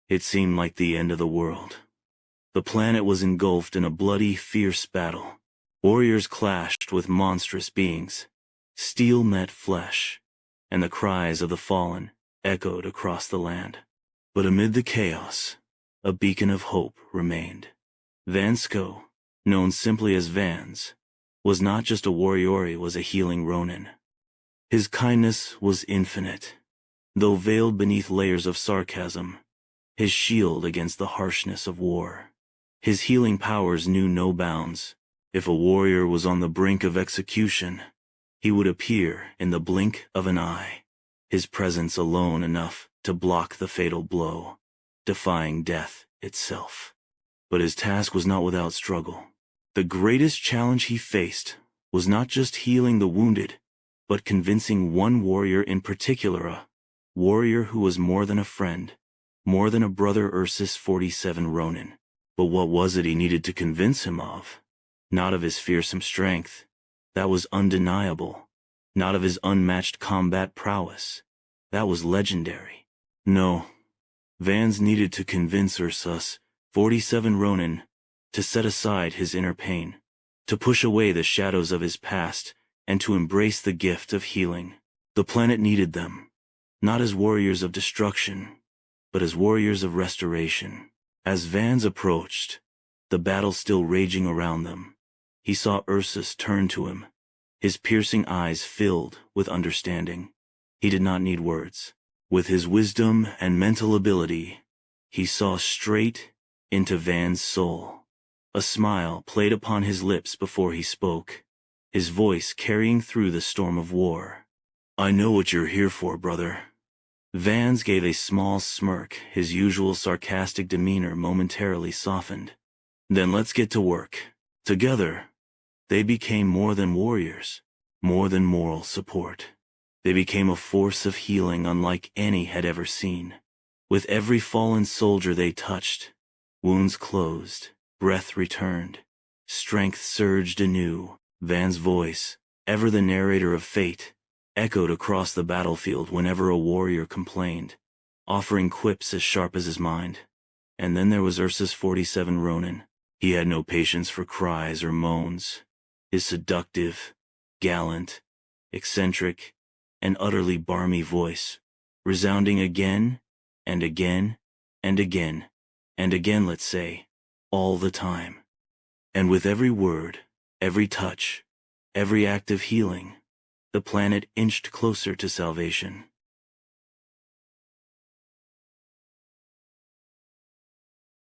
It seemed like the end of the world. The planet was engulfed in a bloody, fierce battle. Warriors clashed with monstrous beings. Steel met flesh, and the cries of the fallen echoed across the land. But amid the chaos, a beacon of hope remained. Vansko, known simply as Vans, was not just a warrior, he was a healing Ronin. His kindness was infinite, though veiled beneath layers of sarcasm, his shield against the harshness of war. His healing powers knew no bounds. If a warrior was on the brink of execution, he would appear in the blink of an eye, his presence alone enough to block the fatal blow, defying death itself. But his task was not without struggle. The greatest challenge he faced was not just healing the wounded, but convincing one warrior in particular, a warrior who was more than a friend, more than a brother, Ursus 47 Ronin. But what was it he needed to convince him of? Not of his fearsome strength. That was undeniable. Not of his unmatched combat prowess. That was legendary. No. Vans needed to convince Ursus 47 Ronin to set aside his inner pain, to push away the shadows of his past, and to embrace the gift of healing. The planet needed them, not as warriors of destruction, but as warriors of restoration. As Vans approached, the battle still raging around them, he saw Ursus turn to him, his piercing eyes filled with understanding. He did not need words. With his wisdom and mental ability, he saw straight into Van's soul. A smile played upon his lips before he spoke, his voice carrying through the storm of war. "I know what you're here for, brother." Vans gave a small smirk, his usual sarcastic demeanor momentarily softened. "Then let's get to work." Together, they became more than warriors, more than moral support. They became a force of healing unlike any had ever seen. With every fallen soldier they touched, wounds closed, breath returned, strength surged anew. Van's voice, ever the narrator of fate, echoed across the battlefield whenever a warrior complained, offering quips as sharp as his mind. And then there was Ursus 47 Ronin. He had no patience for cries or moans. His seductive, gallant, eccentric, and utterly barmy voice, resounding again and again and again and again, let's say, all the time. And with every word, every touch, every act of healing, the planet inched closer to salvation.